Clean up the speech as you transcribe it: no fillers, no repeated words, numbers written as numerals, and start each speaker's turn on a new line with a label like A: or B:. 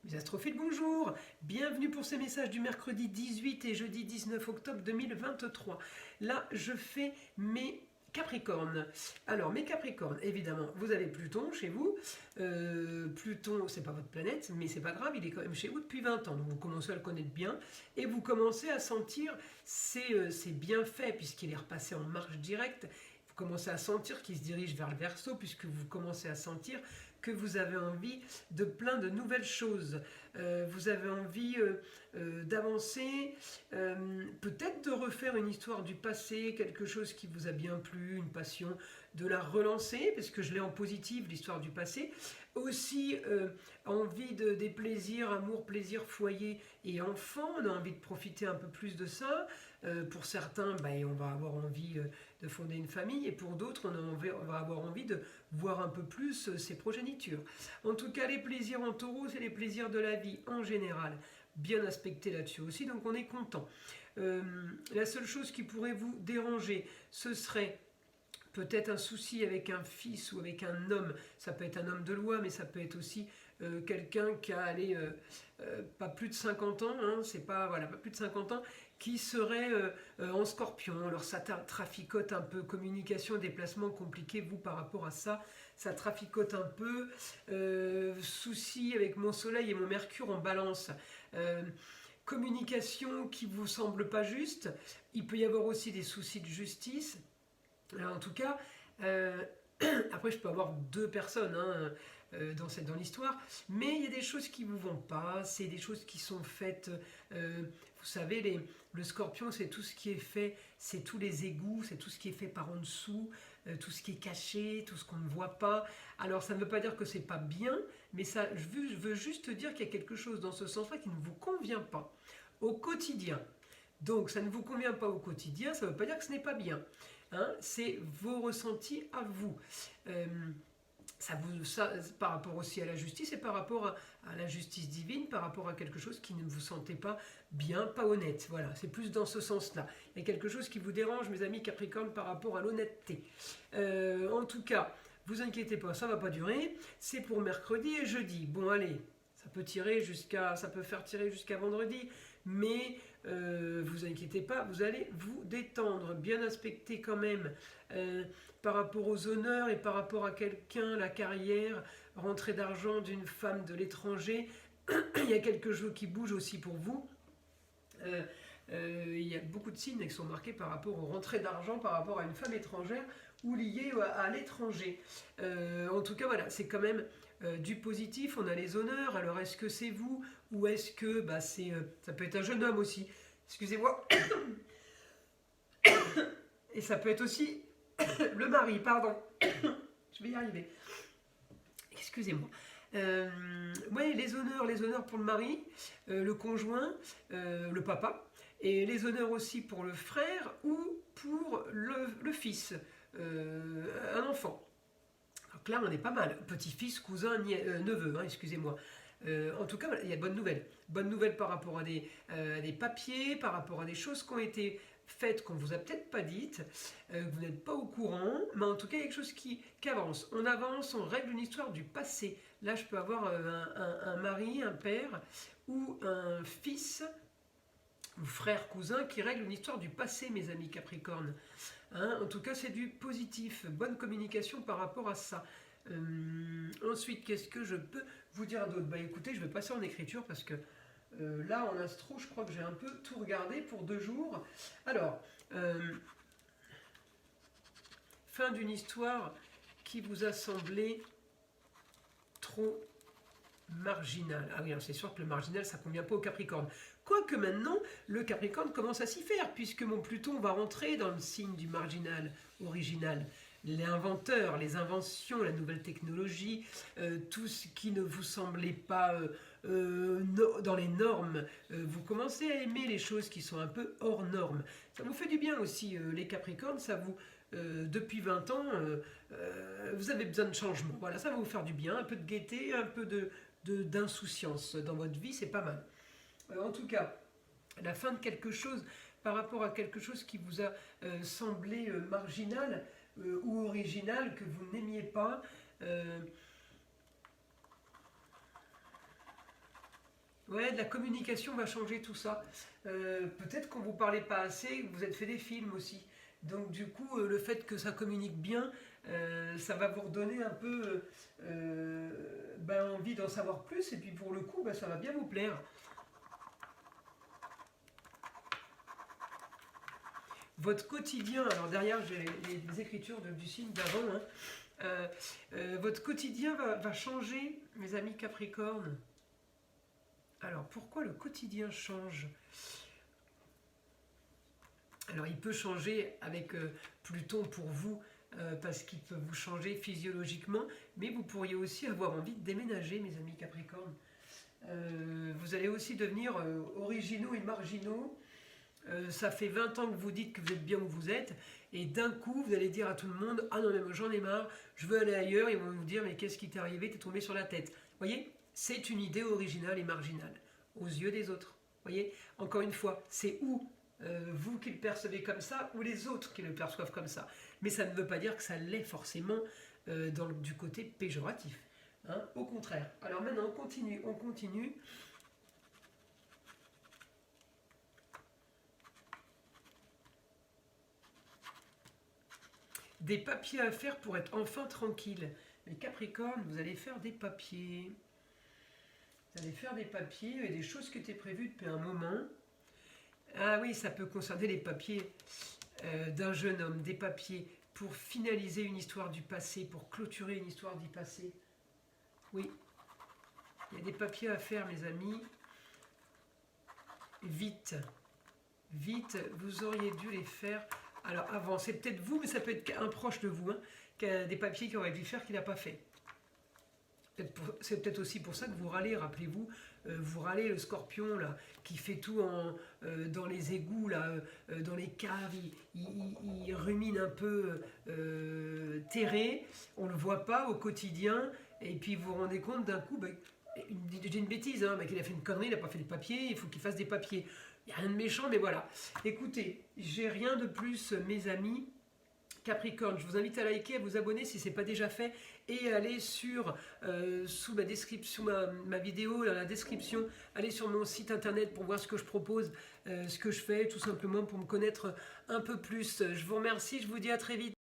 A: Mes astrophiles, bonjour! Bienvenue pour ces messages du mercredi 18 et jeudi 19 octobre 2023. Là, je fais mes Capricornes. Alors, mes Capricornes, évidemment, vous avez Pluton chez vous. Pluton, c'est pas votre planète, mais c'est pas grave, il est quand même chez vous depuis 20 ans. Donc, vous commencez à le connaître bien et vous commencez à sentir ses bienfaits, puisqu'il est repassé en marche directe. Vous commencez à sentir qu'il se dirige vers le Verseau, puisque vous commencez à sentir que vous avez envie de plein de nouvelles choses. Vous avez envie d'avancer, peut-être de refaire une histoire du passé, quelque chose qui vous a bien plu, une passion, de la relancer, parce que je l'ai en positif, l'histoire du passé. Aussi, envie des plaisirs, amour, plaisir, foyer et enfant. On a envie de profiter un peu plus de ça. Pour certains, on va avoir envie de fonder une famille, et pour d'autres, on va avoir envie de voir un peu plus ses progénitures. En tout cas, les plaisirs en taureau, c'est les plaisirs de la vie en général, bien aspectés là-dessus aussi, donc on est content. La seule chose qui pourrait vous déranger, ce serait peut-être un souci avec un fils ou avec un homme. Ça peut être un homme de loi, mais ça peut être aussi quelqu'un qui a pas plus de 50 ans, hein, c'est pas, voilà, pas plus de 50 ans, qui serait en scorpion. Alors ça traficote un peu, communication, déplacement compliqué, vous par rapport à ça, ça traficote un peu. Souci avec mon soleil et mon mercure en balance. Communication qui vous semble pas juste. Il peut y avoir aussi des soucis de justice. Alors, en tout cas, après je peux avoir deux personnes dans l'histoire, mais il y a des choses qui ne vous vont pas, c'est des choses qui sont faites, vous savez, le scorpion, c'est tout ce qui est fait, c'est tous les égouts, c'est tout ce qui est fait par en dessous, tout ce qui est caché, tout ce qu'on ne voit pas. Alors ça ne veut pas dire que c'est pas bien, mais ça, je veux juste dire qu'il y a quelque chose dans ce sens-là qui ne vous convient pas au quotidien. Donc ça ne vous convient pas au quotidien, ça ne veut pas dire que ce n'est pas bien. Hein, c'est vos ressentis à vous. Par rapport aussi à la justice et par rapport à la justice divine, par rapport à quelque chose qui ne vous sentez pas bien, pas honnête. Voilà, c'est plus dans ce sens-là. Il y a quelque chose qui vous dérange, mes amis Capricorne, par rapport à l'honnêteté. En tout cas, vous inquiétez pas, ça va pas durer. C'est pour mercredi et jeudi. Bon, allez, ça peut faire tirer jusqu'à vendredi, mais vous inquiétez pas, vous allez vous détendre, bien aspecter quand même par rapport aux honneurs et par rapport à quelqu'un, la carrière, rentrée d'argent d'une femme de l'étranger. Il y a quelque chose qui bouge aussi pour vous. Il y a beaucoup de signes qui sont marqués par rapport aux rentrées d'argent, par rapport à une femme étrangère ou liée à l'étranger. En tout cas, voilà, c'est quand même du positif. On a les honneurs. Alors, est-ce que c'est vous ou est-ce que ça peut être un jeune homme aussi? Excusez-moi. Et ça peut être aussi le mari, pardon. Je vais y arriver. Excusez-moi. Ouais, les honneurs pour le mari, le conjoint, le papa, et les honneurs aussi pour le frère ou pour le fils, un enfant. Donc là, on est pas mal. Petit-fils, cousin, neveu, hein, excusez-moi. En tout cas, il y a de bonnes nouvelles. Bonnes nouvelles par rapport à des papiers, par rapport à des choses qui ont été faites qu'on ne vous a peut-être pas dites, que vous n'êtes pas au courant, mais en tout cas, il y a quelque chose qui avance. On avance, on règle une histoire du passé. Là, je peux avoir un mari, un père ou un fils ou frère, cousin qui règle une histoire du passé, mes amis Capricorne. Hein, en tout cas, c'est du positif. Bonne communication par rapport à ça. Ensuite, qu'est-ce que je peux vous dire d'autre? Écoutez, je vais passer en écriture parce que là, en astro, je crois que j'ai un peu tout regardé pour 2 jours. Alors, fin d'une histoire qui vous a semblé trop marginal. Ah oui, c'est sûr que le marginal, ça ne convient pas au Capricorne. Quoique maintenant, le Capricorne commence à s'y faire, puisque mon Pluton va rentrer dans le signe du marginal original. Les inventeurs, les inventions, la nouvelle technologie, tout ce qui ne vous semblait pas dans les normes, vous commencez à aimer les choses qui sont un peu hors normes. Ça vous fait du bien aussi, les Capricornes, ça vous... depuis 20 ans, vous avez besoin de changement. Voilà, ça va vous faire du bien, un peu de gaieté, un peu d'insouciance dans votre vie, c'est pas mal. En tout cas, la fin de quelque chose par rapport à quelque chose qui vous a semblé marginal ou original, que vous n'aimiez pas, Ouais, de la communication va changer tout ça. Peut-être qu'on vous parlait pas assez, vous êtes fait des films aussi. Donc du coup, le fait que ça communique bien, ça va vous redonner un peu envie d'en savoir plus. Et puis pour le coup, ça va bien vous plaire. Votre quotidien, alors derrière j'ai les écritures du signe d'avant, hein. Votre quotidien va changer, mes amis Capricorne. Alors pourquoi le quotidien change? Alors il peut changer avec Pluton pour vous, parce qu'il peut vous changer physiologiquement, mais vous pourriez aussi avoir envie de déménager, mes amis Capricorne. Vous allez aussi devenir originaux et marginaux. Ça fait 20 ans que vous dites que vous êtes bien où vous êtes, et d'un coup vous allez dire à tout le monde: ah non mais moi j'en ai marre, je veux aller ailleurs. Ils vont vous dire: mais qu'est-ce qui t'est arrivé, t'es tombé sur la tête. Vous voyez, c'est une idée originale et marginale aux yeux des autres. Vous voyez, encore une fois, c'est où vous qui le percevez comme ça, ou les autres qui le perçoivent comme ça. Mais ça ne veut pas dire que ça l'est forcément du côté péjoratif, hein, au contraire. Alors maintenant on continue. Des papiers à faire pour être enfin tranquille. Mais Capricorne, vous allez faire des papiers. Vous allez faire des papiers et des choses qui étaient prévues depuis un moment. Ah oui, ça peut concerner les papiers d'un jeune homme, des papiers pour finaliser une histoire du passé, pour clôturer une histoire du passé. Oui, il y a des papiers à faire, mes amis. Vite, vite, vous auriez dû les faire. Alors avant, c'est peut-être vous, mais ça peut être un proche de vous, hein, qui a des papiers qu'il aurait dû faire, qu'il n'a pas fait. C'est peut-être aussi pour ça que vous râlez, rappelez-vous, vous râlez le scorpion là, qui fait tout dans les égouts, là, dans les caves, il rumine un peu terré, on ne le voit pas au quotidien, et puis vous vous rendez compte d'un coup, j'ai une bêtise, hein, qu'il a fait une connerie, il n'a pas fait des papiers, il faut qu'il fasse des papiers. Il n'y a rien de méchant, mais voilà. Écoutez, j'ai rien de plus, mes amis. Capricorne, je vous invite à liker, à vous abonner si ce n'est pas déjà fait, et aller sur, sous ma description, ma vidéo, dans la description, allez sur mon site internet pour voir ce que je propose, ce que je fais, tout simplement pour me connaître un peu plus. Je vous remercie, je vous dis à très vite.